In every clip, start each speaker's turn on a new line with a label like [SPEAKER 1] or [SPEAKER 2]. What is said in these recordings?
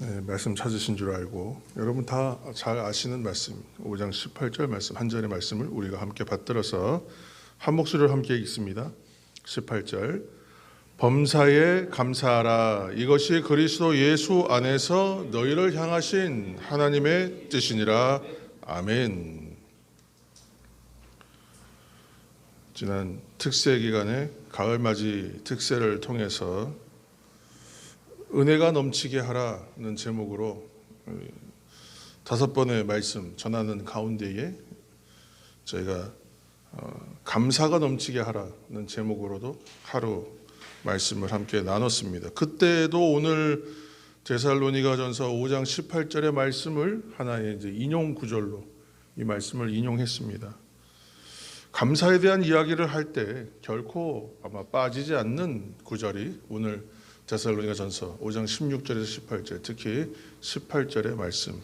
[SPEAKER 1] 네, 말씀 찾으신 줄 알고 여러분 다 잘 아시는 말씀 5장 18절 말씀 한 절의 말씀을 우리가 함께 받들어서 한 목소리로 함께 읽습니다. 18절 범사에 감사하라. 이것이 그리스도 예수 안에서 너희를 향하신 하나님의 뜻이니라. 아멘. 지난 특세 기간에 가을맞이 특세를 통해서 은혜가 넘치게 하라는 제목으로 5번의 말씀 전하는 가운데에 저희가 감사가 넘치게 하라는 제목으로도 하루 말씀을 함께 나눴습니다. 그때도 오늘 데살로니가전서 5장 18절의 말씀을 하나의 이제 인용 구절로 이 말씀을 인용했습니다. 감사에 대한 이야기를 할 때 결코 아마 빠지지 않는 구절이 오늘 데살로니가전서 5장 16절에서 18절, 특히 18절의 말씀,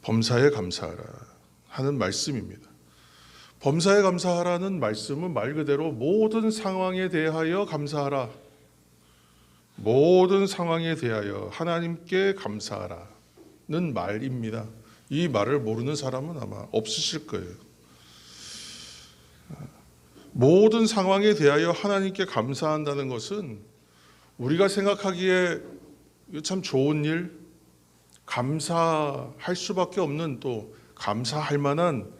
[SPEAKER 1] 범사에 감사하라 하는 말씀입니다. 범사에 감사하라는 말씀은 말 그대로 모든 상황에 대하여 감사하라, 모든 상황에 대하여 하나님께 감사하라는 말입니다. 이 말을 모르는 사람은 아마 없으실 거예요. 모든 상황에 대하여 하나님께 감사한다는 것은 우리가 생각하기에 참 좋은 일, 감사할 수밖에 없는 또 감사할 만한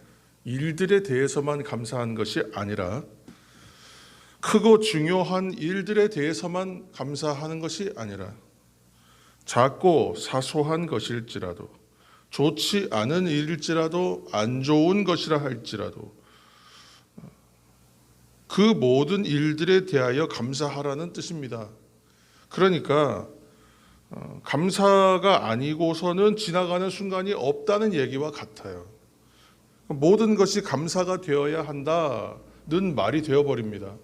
[SPEAKER 1] 일들에 대해서만 감사한 것이 아니라 크고 중요한 일들에 대해서만 감사하는 것이 아니라 작고 사소한 것일지라도 좋지 않은 일일지라도 안 좋은 것이라 할지라도 그 모든 일들에 대하여 감사하라는 뜻입니다. 그러니까 감사가 아니고서는 지나가는 순간이 없다는 얘기와 같아요. 모든 것이 감사가 되어야 한다는 말이 되어버립니다.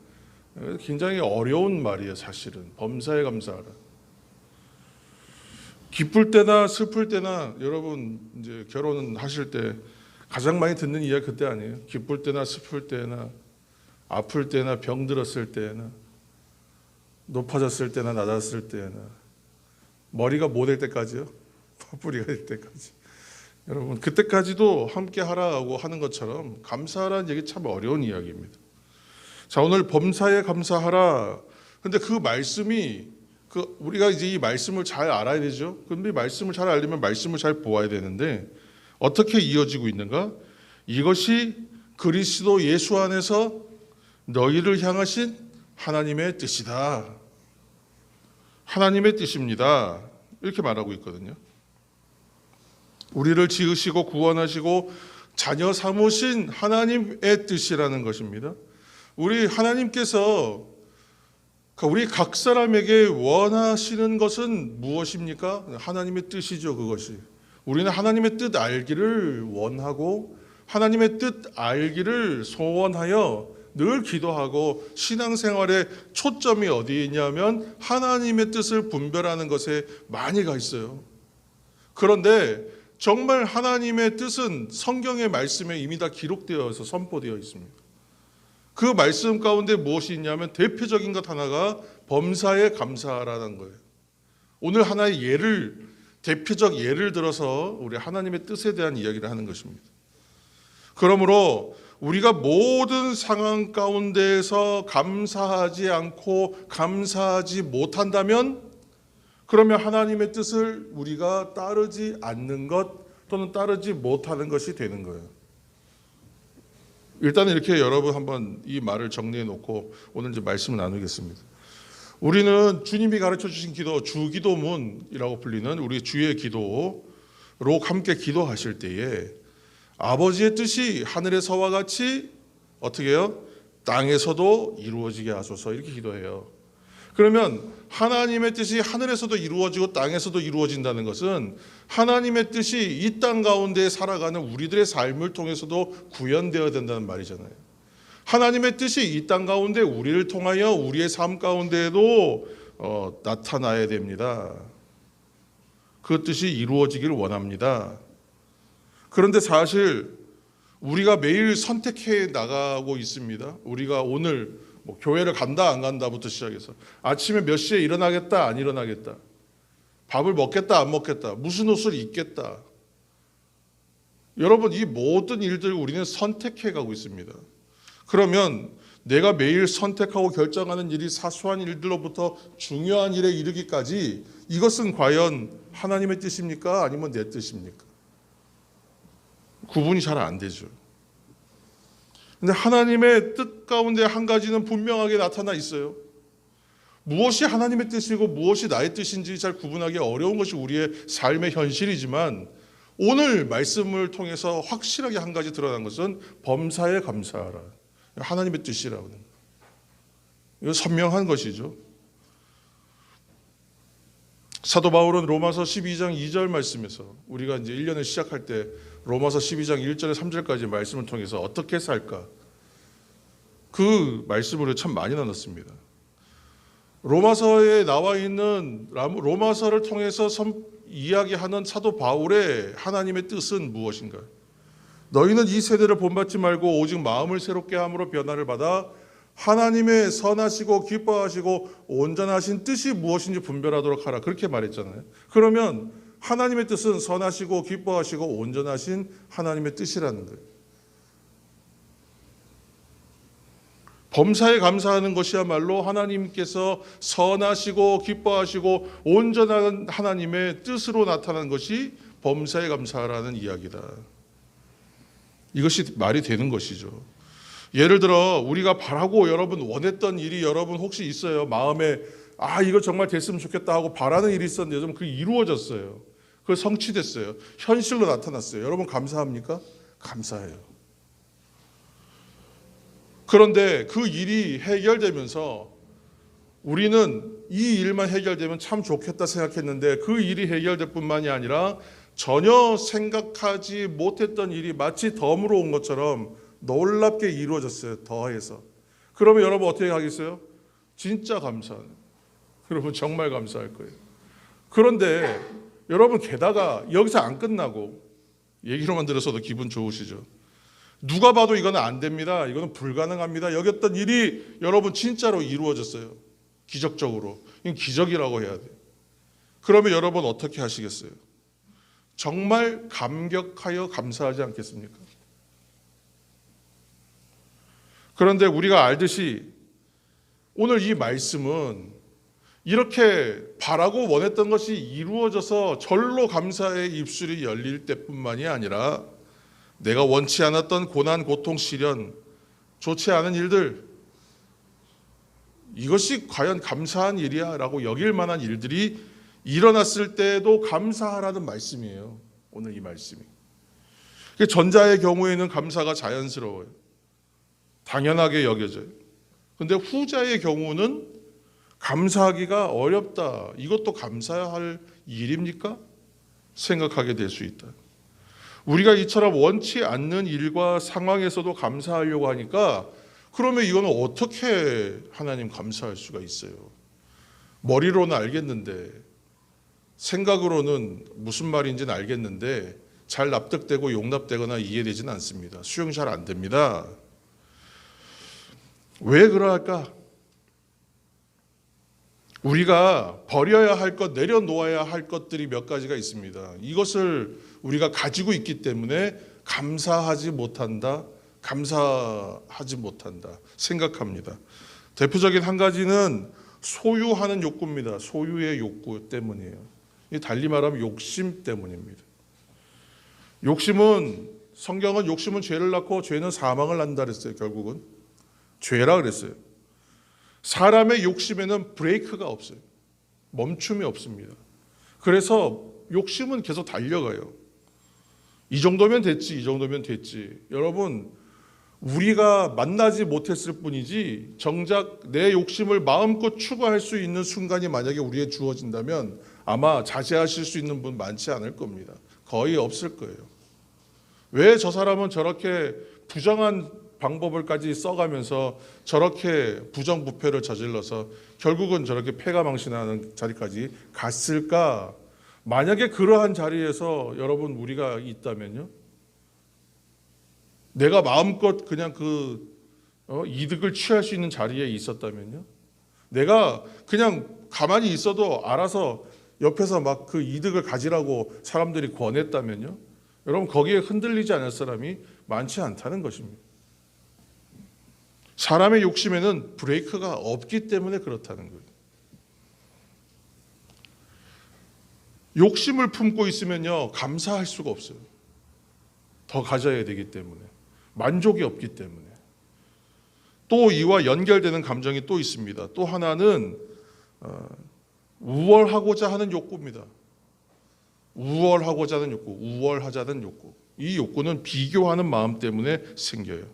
[SPEAKER 1] 굉장히 어려운 말이에요. 사실은 범사에 감사하라. 기쁠 때나 슬플 때나 여러분 이제 결혼하실 때 가장 많이 듣는 이야기 그때 아니에요? 기쁠 때나 슬플 때나 아플 때나 병들었을 때나 높아졌을 때나 낮았을 때나 머리가 뭐 될 때까지요? 퍼뿌리가 될 때까지. 여러분 그때까지도 함께 하라고 하는 것처럼 감사하라는 얘기 참 어려운 이야기입니다. 자, 오늘 범사에 감사하라. 근데 그 말씀이 우리가 이제 이 말씀을 잘 알아야 되죠. 근데 말씀을 잘 알려면 말씀을 잘 보아야 되는데 어떻게 이어지고 있는가? 이것이 그리스도 예수 안에서 너희를 향하신 하나님의 뜻이다. 하나님의 뜻입니다. 이렇게 말하고 있거든요. 우리를 지으시고 구원하시고 자녀 삼으신 하나님의 뜻이라는 것입니다. 우리 하나님께서 우리 각 사람에게 원하시는 것은 무엇입니까? 하나님의 뜻이죠. 그것이. 우리는 하나님의 뜻 알기를 원하고 하나님의 뜻 알기를 소원하여 늘 기도하고 신앙생활의 초점이 어디에 있냐면 하나님의 뜻을 분별하는 것에 많이 가 있어요. 그런데 정말 하나님의 뜻은 성경의 말씀에 이미 다 기록되어서 선포되어 있습니다. 그 말씀 가운데 무엇이 있냐면 대표적인 것 하나가 범사에 감사하라는 거예요. 오늘 하나의 대표적 예를 들어서 우리 하나님의 뜻에 대한 이야기를 하는 것입니다. 그러므로 우리가 모든 상황 가운데에서 감사하지 않고 감사하지 못한다면 그러면 하나님의 뜻을 우리가 따르지 않는 것 또는 따르지 못하는 것이 되는 거예요. 일단 이렇게 여러분 한번 이 말을 정리해 놓고 오늘 이제 말씀을 나누겠습니다. 우리는 주님이 가르쳐 주신 기도, 주기도문이라고 불리는 우리 주의 기도로 함께 기도하실 때에 아버지의 뜻이 하늘에서와 같이 어떻게 해요? 땅에서도 이루어지게 하소서 이렇게 기도해요. 그러면 하나님의 뜻이 하늘에서도 이루어지고 땅에서도 이루어진다는 것은 하나님의 뜻이 이 땅 가운데 살아가는 우리들의 삶을 통해서도 구현되어야 된다는 말이잖아요. 하나님의 뜻이 이 땅 가운데 우리를 통하여 우리의 삶 가운데에도 나타나야 됩니다. 그 뜻이 이루어지기를 원합니다. 그런데 사실 우리가 매일 선택해 나가고 있습니다. 우리가 오늘 교회를 간다 안 간다부터 시작해서 아침에 몇 시에 일어나겠다 안 일어나겠다 밥을 먹겠다 안 먹겠다, 무슨 옷을 입겠다. 여러분, 이 모든 일들을 우리는 선택해 가고 있습니다. 그러면 내가 매일 선택하고 결정하는 일이 사소한 일들로부터 중요한 일에 이르기까지 이것은 과연 하나님의 뜻입니까? 아니면 내 뜻입니까? 구분이 잘 안 되죠. 근데 하나님의 뜻 가운데 한 가지는 분명하게 나타나 있어요. 무엇이 하나님의 뜻이고 무엇이 나의 뜻인지 잘 구분하기 어려운 것이 우리의 삶의 현실이지만, 오늘 말씀을 통해서 확실하게 한 가지 드러난 것은 범사에 감사하라. 하나님의 뜻이라고 하는 거예요. 이거 선명한 것이죠. 사도 바울은 로마서 12장 2절 말씀에서, 우리가 이제 1년을 시작할 때 로마서 12장 1절에 3절까지 말씀을 통해서 어떻게 살까, 그 말씀으로 참 많이 나눴습니다. 로마서에 나와 있는 로마서를 통해서 이야기하는 사도 바울의 하나님의 뜻은 무엇인가? 너희는 이 세대를 본받지 말고 오직 마음을 새롭게 함으로 변화를 받아 하나님의 선하시고 기뻐하시고 온전하신 뜻이 무엇인지 분별하도록 하라. 그렇게 말했잖아요. 그러면 하나님의 뜻은 선하시고 기뻐하시고 온전하신 하나님의 뜻이라는 거예요. 범사에 감사하는 것이야말로 하나님께서 선하시고 기뻐하시고 온전한 하나님의 뜻으로 나타난 것이 범사에 감사하라는 이야기다. 이것이 말이 되는 것이죠. 예를 들어 우리가 바라고 여러분 원했던 일이 여러분 혹시 있어요? 마음에 이거 정말 됐으면 좋겠다 하고 바라는 일이 있었는데 요즘 그게 이루어졌어요. 그게 성취됐어요. 현실로 나타났어요. 여러분 감사합니까? 감사해요. 그런데 그 일이 해결되면서 우리는 이 일만 해결되면 참 좋겠다 생각했는데, 그 일이 해결될 뿐만이 아니라 전혀 생각하지 못했던 일이 마치 덤으로 온 것처럼 놀랍게 이루어졌어요. 더해서. 그러면 여러분 어떻게 하겠어요? 진짜 감사해요. 여러분 정말 감사할 거예요. 그런데 여러분, 게다가 여기서 안 끝나고, 얘기로만 들어서도 기분 좋으시죠? 누가 봐도 이거는 안 됩니다, 이거는 불가능합니다 여겼던 일이 여러분 진짜로 이루어졌어요. 기적적으로. 이건 기적이라고 해야 돼요. 그러면 여러분 어떻게 하시겠어요? 정말 감격하여 감사하지 않겠습니까? 그런데 우리가 알듯이 오늘 이 말씀은 이렇게 바라고 원했던 것이 이루어져서 절로 감사의 입술이 열릴 때뿐만이 아니라, 내가 원치 않았던 고난, 고통, 시련, 좋지 않은 일들, 이것이 과연 감사한 일이야 라고 여길 만한 일들이 일어났을 때에도 감사하라는 말씀이에요. 오늘 이 말씀이. 전자의 경우에는 감사가 자연스러워요. 당연하게 여겨져요. 그런데 후자의 경우는 감사하기가 어렵다. 이것도 감사해야 할 일입니까? 생각하게 될 수 있다. 우리가 이처럼 원치 않는 일과 상황에서도 감사하려고 하니까, 그러면 이거는 어떻게 하나님 감사할 수가 있어요? 머리로는 알겠는데, 생각으로는 무슨 말인지는 알겠는데 잘 납득되고 용납되거나 이해되지는 않습니다. 수용이 잘 안 됩니다. 왜 그럴까? 우리가 버려야 할 것, 내려놓아야 할 것들이 몇 가지가 있습니다. 이것을 우리가 가지고 있기 때문에 감사하지 못한다 생각합니다. 대표적인 한 가지는 소유하는 욕구입니다. 소유의 욕구 때문이에요. 달리 말하면 욕심 때문입니다. 성경은 욕심은 죄를 낳고 죄는 사망을 낳는다 그랬어요. 결국은 죄라 그랬어요. 사람의 욕심에는 브레이크가 없어요. 멈춤이 없습니다. 그래서 욕심은 계속 달려가요. 이 정도면 됐지, 이 정도면 됐지. 여러분, 우리가 만나지 못했을 뿐이지 정작 내 욕심을 마음껏 추구할 수 있는 순간이 만약에 우리에게 주어진다면 아마 자제하실 수 있는 분 많지 않을 겁니다. 거의 없을 거예요. 왜 저 사람은 저렇게 부정한 방법을까지 써가면서 저렇게 부정부패를 저질러서 결국은 저렇게 패가망신하는 자리까지 갔을까? 만약에 그러한 자리에서 여러분 우리가 있다면요, 내가 마음껏 그냥 이득을 취할 수 있는 자리에 있었다면요, 내가 그냥 가만히 있어도 알아서 옆에서 막 그 이득을 가지라고 사람들이 권했다면요, 여러분 거기에 흔들리지 않을 사람이 많지 않다는 것입니다. 사람의 욕심에는 브레이크가 없기 때문에 그렇다는 거예요. 욕심을 품고 있으면요, 감사할 수가 없어요. 더 가져야 되기 때문에, 만족이 없기 때문에. 또 이와 연결되는 감정이 또 있습니다. 또 하나는 우월하고자 하는 욕구입니다. 우월하고자 하는 욕구, 우월하자는 욕구. 이 욕구는 비교하는 마음 때문에 생겨요.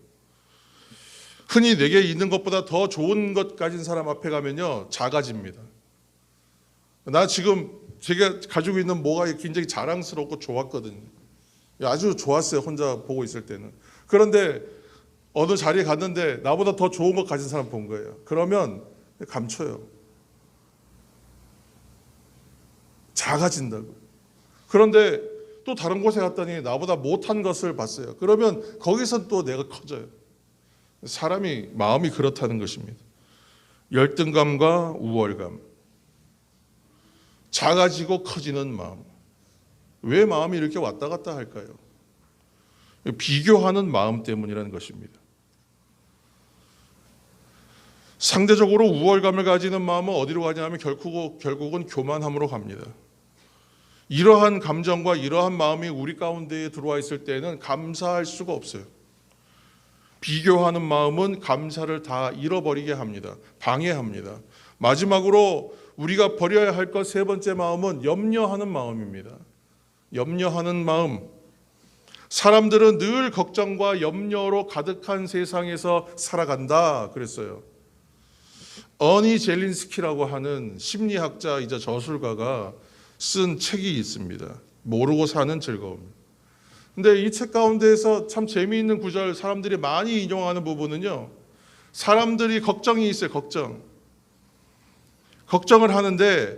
[SPEAKER 1] 흔히 내게 있는 것보다 더 좋은 것 가진 사람 앞에 가면요, 작아집니다. 나 지금 제가 가지고 있는 뭐가 굉장히 자랑스럽고 좋았거든요. 아주 좋았어요, 혼자 보고 있을 때는. 그런데 어느 자리에 갔는데 나보다 더 좋은 것 가진 사람 본 거예요. 그러면 감춰요. 작아진다고. 그런데 또 다른 곳에 갔더니 나보다 못한 것을 봤어요. 그러면 거기서 또 내가 커져요. 사람이 마음이 그렇다는 것입니다. 열등감과 우월감, 작아지고 커지는 마음. 왜 마음이 이렇게 왔다 갔다 할까요? 비교하는 마음 때문이라는 것입니다. 상대적으로 우월감을 가지는 마음은 어디로 가냐면 결국은 교만함으로 갑니다. 이러한 감정과 이러한 마음이 우리 가운데에 들어와 있을 때는 감사할 수가 없어요. 비교하는 마음은 감사를 다 잃어버리게 합니다. 방해합니다. 마지막으로 우리가 버려야 할 것 세 번째 마음은 염려하는 마음입니다. 염려하는 마음. 사람들은 늘 걱정과 염려로 가득한 세상에서 살아간다 그랬어요. 어니 젤린스키라고 하는 심리학자이자 저술가가 쓴 책이 있습니다. 모르고 사는 즐거움. 근데 이 책 가운데에서 참 재미있는 구절, 사람들이 많이 인용하는 부분은요, 사람들이 걱정이 있어요. 걱정을 하는데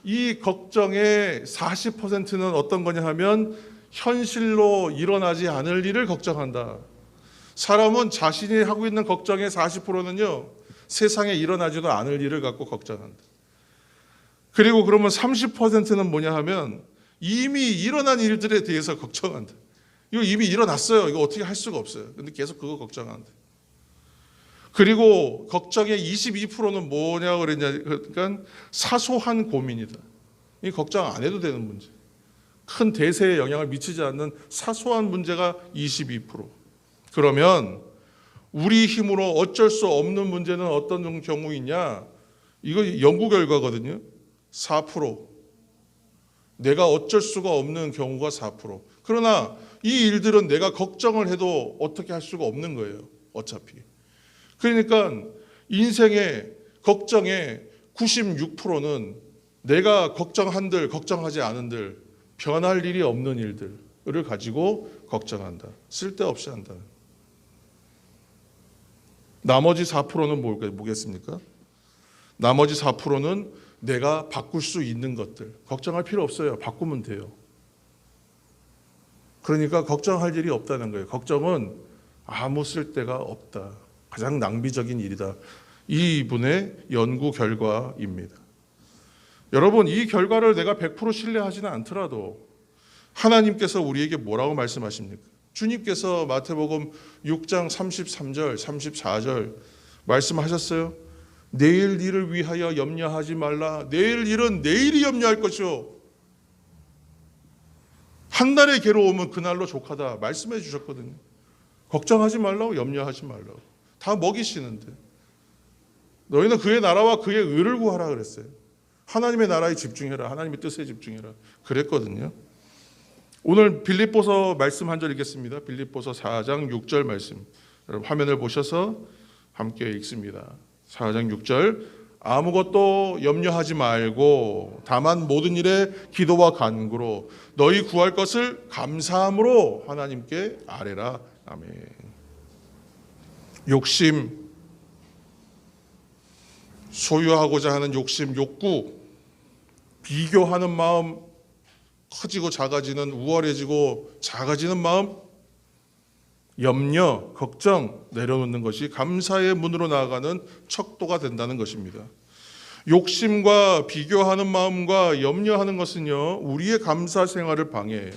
[SPEAKER 1] 이 걱정의 40%는 어떤 거냐 하면 현실로 일어나지 않을 일을 걱정한다. 사람은 자신이 하고 있는 걱정의 40%는요, 세상에 일어나지도 않을 일을 갖고 걱정한다. 그리고 그러면 30%는 뭐냐 하면 이미 일어난 일들에 대해서 걱정한다. 이거 이미 일어났어요. 이거 어떻게 할 수가 없어요. 근데 계속 그거 걱정한다. 그리고 걱정의 22%는 뭐냐 그랬냐, 그러니까 사소한 고민이다. 이 걱정 안 해도 되는 문제. 큰 대세에 영향을 미치지 않는 사소한 문제가 22%. 그러면 우리 힘으로 어쩔 수 없는 문제는 어떤 경우이냐? 이거 연구 결과거든요. 4%. 내가 어쩔 수가 없는 경우가 4%. 그러나 이 일들은 내가 걱정을 해도 어떻게 할 수가 없는 거예요. 어차피. 그러니까 인생의 걱정의 96%는 내가 걱정한들 걱정하지 않은들 변할 일이 없는 일들을 가지고 걱정한다. 쓸데없이 한다. 나머지 4%는 뭐겠습니까? 나머지 4%는 내가 바꿀 수 있는 것들. 걱정할 필요 없어요. 바꾸면 돼요. 그러니까 걱정할 일이 없다는 거예요. 걱정은 아무 쓸데가 없다. 가장 낭비적인 일이다. 이분의 연구 결과입니다. 여러분, 이 결과를 내가 100% 신뢰하지는 않더라도 하나님께서 우리에게 뭐라고 말씀하십니까? 주님께서 마태복음 6장 33절, 34절 말씀하셨어요. 내일 일을 위하여 염려하지 말라. 내일 일은 내일이 염려할 것이요. 한 달의 괴로움은 그날로 족하다 말씀해 주셨거든요. 걱정하지 말라고, 염려하지 말라고. 다 먹이시는데. 너희는 그의 나라와 그의 의를 구하라 그랬어요. 하나님의 나라에 집중해라. 하나님의 뜻에 집중해라. 그랬거든요. 오늘 빌립보서 말씀 한 절 읽겠습니다. 빌립보서 4장 6절 말씀. 여러분 화면을 보셔서 함께 읽습니다. 4장 6절. 아무것도 염려하지 말고 다만 모든 일에 기도와 간구로 너희 구할 것을 감사함으로 하나님께 아뢰라. 아멘. 욕심, 소유하고자 하는 욕심, 욕구, 비교하는 마음, 커지고 작아지는, 우월해지고 작아지는 마음, 염려, 걱정 내려놓는 것이 감사의 문으로 나아가는 척도가 된다는 것입니다. 욕심과 비교하는 마음과 염려하는 것은요, 우리의 감사 생활을 방해해요.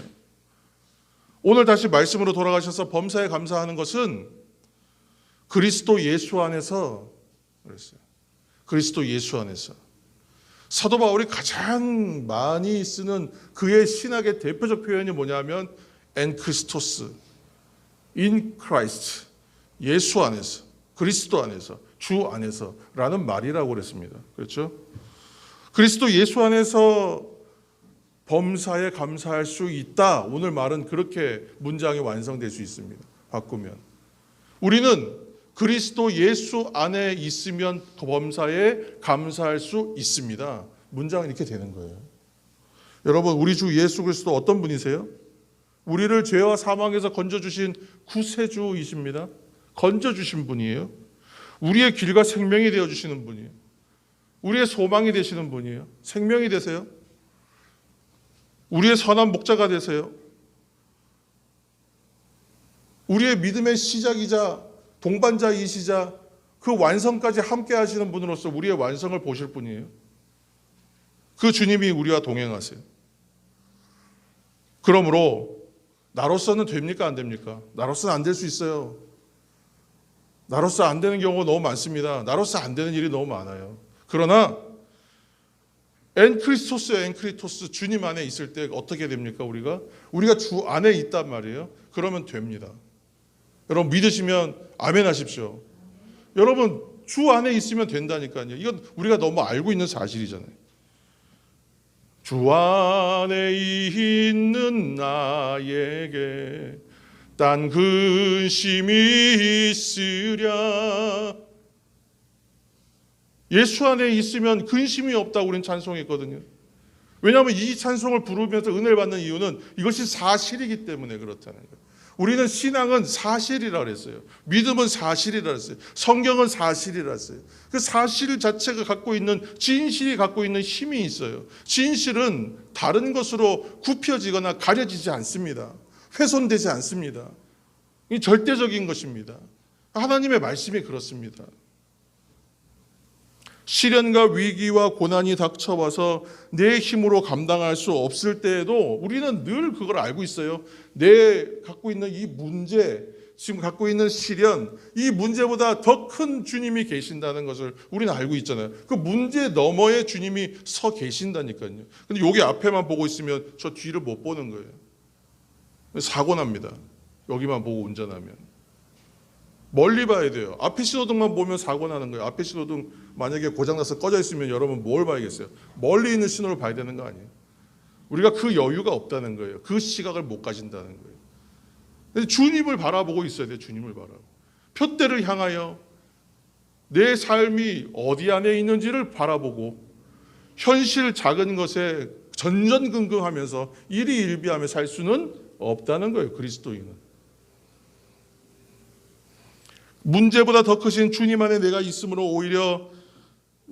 [SPEAKER 1] 오늘 다시 말씀으로 돌아가셔서 범사에 감사하는 것은 그리스도 예수 안에서 그랬어요. 그리스도 예수 안에서. 사도 바울이 가장 많이 쓰는 그의 신학의 대표적 표현이 뭐냐면 en Christos, in Christ, 예수 안에서, 그리스도 안에서, 주 안에서라는 말이라고 그랬습니다. 그렇죠? 그리스도 예수 안에서 범사에 감사할 수 있다. 오늘 말은 그렇게 문장이 완성될 수 있습니다. 바꾸면. 우리는 그리스도 예수 안에 있으면 범사에 감사할 수 있습니다. 문장은 이렇게 되는 거예요. 여러분, 우리 주 예수 그리스도 어떤 분이세요? 우리를 죄와 사망에서 건져주신 구세주이십니다. 건져주신 분이에요. 우리의 길과 생명이 되어주시는 분이에요. 우리의 소망이 되시는 분이에요. 생명이 되세요. 우리의 선한 목자가 되세요. 우리의 믿음의 시작이자 동반자이시자 그 완성까지 함께 하시는 분으로서 우리의 완성을 보실 분이에요. 그 주님이 우리와 동행하세요. 그러므로 나로서는 됩니까? 안 됩니까? 나로서는 안 될 수 있어요. 나로서 안 되는 경우가 너무 많습니다. 나로서 안 되는 일이 너무 많아요. 그러나 엔크리토스 주님 안에 있을 때 어떻게 됩니까? 우리가 주 안에 있단 말이에요. 그러면 됩니다. 여러분 믿으시면 아멘 하십시오. 여러분 주 안에 있으면 된다니까요. 이건 우리가 너무 알고 있는 사실이잖아요. 주 안에 있는 나에게 딴 근심이 있으랴. 예수 안에 있으면 근심이 없다고 우리는 찬송했거든요. 왜냐하면 이 찬송을 부르면서 은혜를 받는 이유는 이것이 사실이기 때문에 그렇다는 거예요. 우리는 신앙은 사실이라 그랬어요. 믿음은 사실이라 그랬어요. 성경은 사실이라 했어요. 그 사실 자체가 갖고 있는, 진실이 갖고 있는 힘이 있어요. 진실은 다른 것으로 굽혀지거나 가려지지 않습니다. 훼손되지 않습니다. 이 절대적인 것입니다. 하나님의 말씀이 그렇습니다. 시련과 위기와 고난이 닥쳐와서 내 힘으로 감당할 수 없을 때에도 우리는 늘 그걸 알고 있어요. 내 갖고 있는 이 문제, 지금 갖고 있는 시련, 이 문제보다 더 큰 주님이 계신다는 것을 우리는 알고 있잖아요. 그 문제 너머에 주님이 서 계신다니까요. 근데 여기 앞에만 보고 있으면 저 뒤를 못 보는 거예요. 사고 납니다. 여기만 보고 운전하면. 멀리 봐야 돼요. 앞에 신호등만 보면 사고 나는 거예요. 앞에 신호등 만약에 고장나서 꺼져 있으면 여러분 뭘 봐야겠어요? 멀리 있는 신호를 봐야 되는 거 아니에요? 우리가 그 여유가 없다는 거예요. 그 시각을 못 가진다는 거예요. 근데 주님을 바라보고 있어야 돼요. 주님을 바라보고. 표대를 향하여 내 삶이 어디 안에 있는지를 바라보고 현실 작은 것에 전전긍긍하면서 일희일비하며 살 수는 없다는 거예요. 그리스도인은. 문제보다 더 크신 주님 안에 내가 있으므로 오히려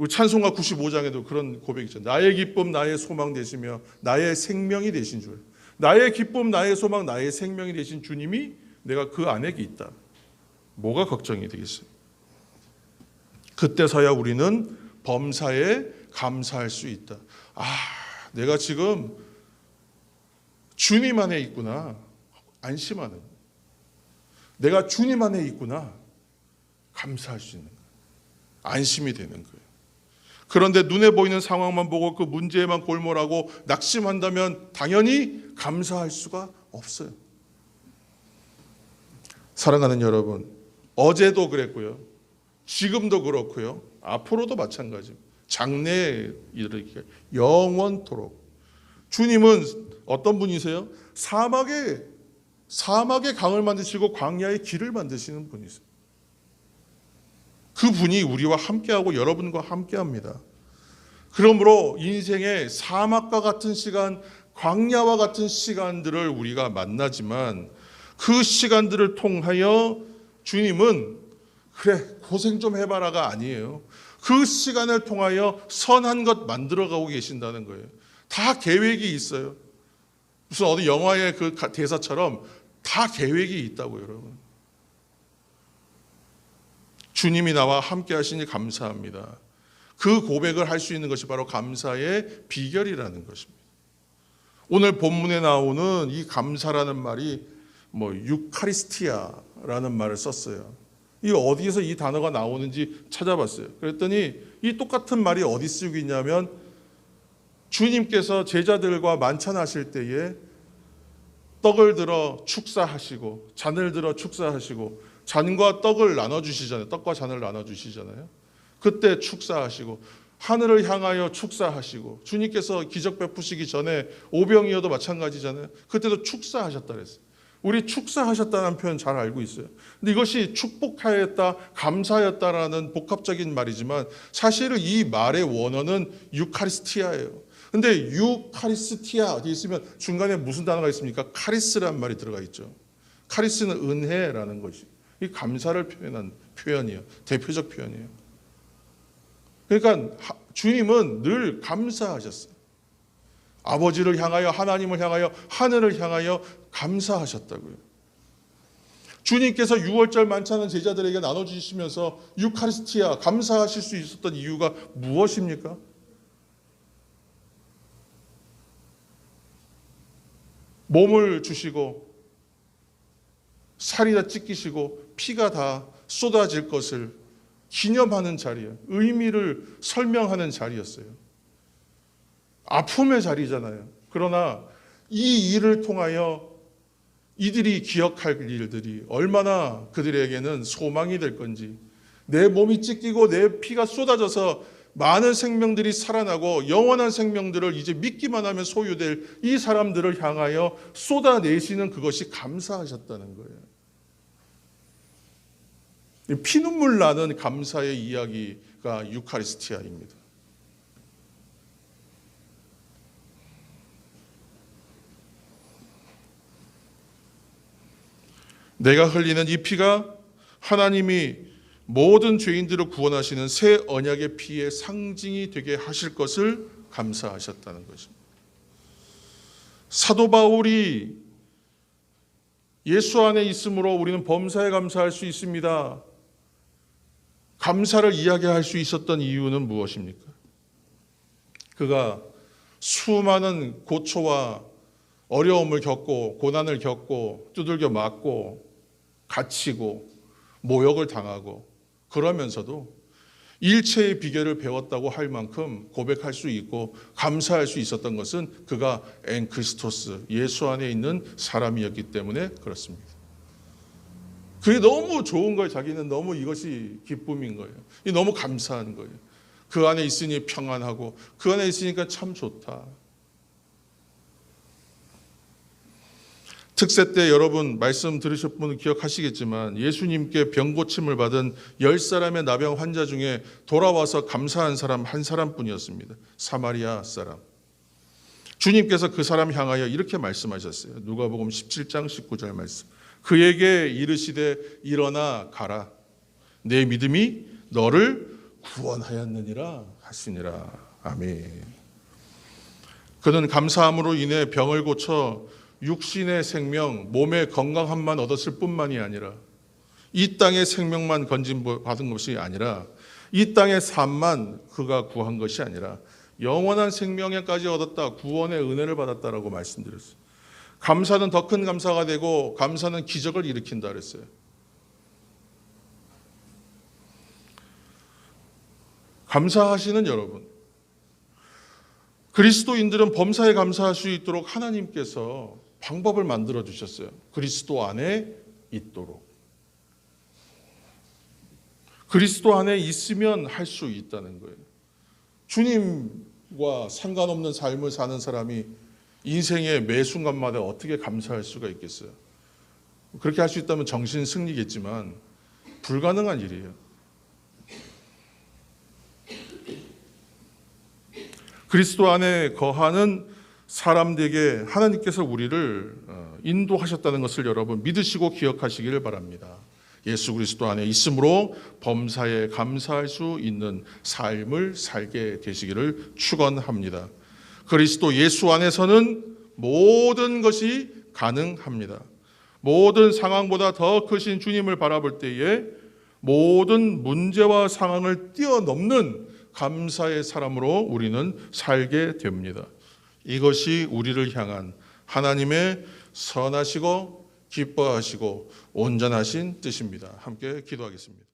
[SPEAKER 1] 찬송가 95장에도 그런 고백이 있죠. 나의 기쁨 나의 소망 되시며 나의 생명이 되신 줄. 나의 기쁨 나의 소망 나의 생명이 되신 주님이 내가 그 안에 있다. 뭐가 걱정이 되겠어요? 그때서야 우리는 범사에 감사할 수 있다. 내가 지금 주님 안에 있구나. 안심하는. 내가 주님 안에 있구나. 감사할 수 있는 거예요. 안심이 되는 거예요. 그런데 눈에 보이는 상황만 보고 그 문제에만 골몰하고 낙심한다면 당연히 감사할 수가 없어요. 사랑하는 여러분, 어제도 그랬고요. 지금도 그렇고요. 앞으로도 마찬가지입니다. 장래에 이르기까지 영원토록. 주님은 어떤 분이세요? 사막에 강을 만드시고 광야에 길을 만드시는 분이세요. 그분이 우리와 함께하고 여러분과 함께합니다. 그러므로 인생의 사막과 같은 시간, 광야와 같은 시간들을 우리가 만나지만 그 시간들을 통하여 주님은 그래 고생 좀 해봐라가 아니에요. 그 시간을 통하여 선한 것 만들어가고 계신다는 거예요. 다 계획이 있어요. 무슨 어디 영화의 그 대사처럼 다 계획이 있다고요, 여러분. 주님이 나와 함께 하시니 감사합니다. 그 고백을 할 수 있는 것이 바로 감사의 비결이라는 것입니다. 오늘 본문에 나오는 이 감사라는 말이 유카리스티아라는 말을 썼어요. 이 어디에서 이 단어가 나오는지 찾아봤어요. 그랬더니 이 똑같은 말이 어디 쓰고 있냐면 주님께서 제자들과 만찬하실 때에 떡을 들어 축사하시고 잔을 들어 축사하시고 잔과 떡을 나눠주시잖아요. 떡과 잔을 나눠주시잖아요. 그때 축사하시고 하늘을 향하여 축사하시고 주님께서 기적 베푸시기 전에 오병이어도 마찬가지잖아요. 그때도 축사하셨다 그랬어요. 우리 축사하셨다는 표현 잘 알고 있어요. 근데 이것이 축복하였다, 감사하였다라는 복합적인 말이지만 사실은 이 말의 원어는 유카리스티아예요. 근데 유카리스티아 어디 있으면 중간에 무슨 단어가 있습니까? 카리스라는 말이 들어가 있죠. 카리스는 은혜라는 것이 이 감사를 표현한 표현이에요. 대표적 표현이에요. 그러니까 주님은 늘 감사하셨어요. 아버지를 향하여 하나님을 향하여 하늘을 향하여 감사하셨다고요. 주님께서 유월절 만찬은 제자들에게 나눠주시면서 유카리스티아 감사하실 수 있었던 이유가 무엇입니까? 몸을 주시고 살이 다 찢기시고 피가 다 쏟아질 것을 기념하는 자리예요. 의미를 설명하는 자리였어요. 아픔의 자리잖아요. 그러나 이 일을 통하여 이들이 기억할 일들이 얼마나 그들에게는 소망이 될 건지, 내 몸이 찢기고 내 피가 쏟아져서 많은 생명들이 살아나고 영원한 생명들을 이제 믿기만 하면 소유될 이 사람들을 향하여 쏟아내시는 그것이 감사하셨다는 거예요. 피눈물 나는 감사의 이야기가 유카리스티아입니다. 내가 흘리는 이 피가 하나님이 모든 죄인들을 구원하시는 새 언약의 피의 상징이 되게 하실 것을 감사하셨다는 것입니다. 사도 바울이 예수 안에 있으므로 우리는 범사에 감사할 수 있습니다. 감사를 이야기할 수 있었던 이유는 무엇입니까? 그가 수많은 고초와 어려움을 겪고 고난을 겪고 두들겨 맞고 갇히고 모욕을 당하고 그러면서도 일체의 비결을 배웠다고 할 만큼 고백할 수 있고 감사할 수 있었던 것은 그가 엔크리스토스 예수 안에 있는 사람이었기 때문에 그렇습니다. 그게 너무 좋은 거예요. 자기는 너무 이것이 기쁨인 거예요. 너무 감사한 거예요. 그 안에 있으니 평안하고 그 안에 있으니까 참 좋다. 특세 때 여러분 말씀 들으셨 분은 기억하시겠지만 예수님께 병 고침을 받은 10사람의 나병 환자 중에 돌아와서 감사한 사람 한 사람뿐이었습니다. 사마리아 사람. 주님께서 그 사람 향하여 이렇게 말씀하셨어요. 누가복음 17장 19절 말씀. 그에게 이르시되 일어나 가라. 내 믿음이 너를 구원하였느니라 하시니라. 아멘. 그는 감사함으로 인해 병을 고쳐 육신의 생명, 몸의 건강함만 얻었을 뿐만이 아니라 이 땅의 생명만 건진받은 것이 아니라 이 땅의 삶만 그가 구한 것이 아니라 영원한 생명에까지 얻었다. 구원의 은혜를 받았다라고 말씀드렸어요. 감사는 더 큰 감사가 되고 감사는 기적을 일으킨다 그랬어요. 감사하시는 여러분, 그리스도인들은 범사에 감사할 수 있도록 하나님께서 방법을 만들어 주셨어요. 그리스도 안에 있도록. 그리스도 안에 있으면 할 수 있다는 거예요. 주님과 상관없는 삶을 사는 사람이 인생의 매 순간마다 어떻게 감사할 수가 있겠어요? 그렇게 할 수 있다면 정신 승리겠지만 불가능한 일이에요. 그리스도 안에 거하는 사람들에게 하나님께서 우리를 인도하셨다는 것을 여러분 믿으시고 기억하시기를 바랍니다. 예수 그리스도 안에 있으므로 범사에 감사할 수 있는 삶을 살게 되시기를 축원합니다. 그리스도 예수 안에서는 모든 것이 가능합니다. 모든 상황보다 더 크신 주님을 바라볼 때에 모든 문제와 상황을 뛰어넘는 감사의 사람으로 우리는 살게 됩니다. 이것이 우리를 향한 하나님의 선하시고 기뻐하시고 온전하신 뜻입니다. 함께 기도하겠습니다.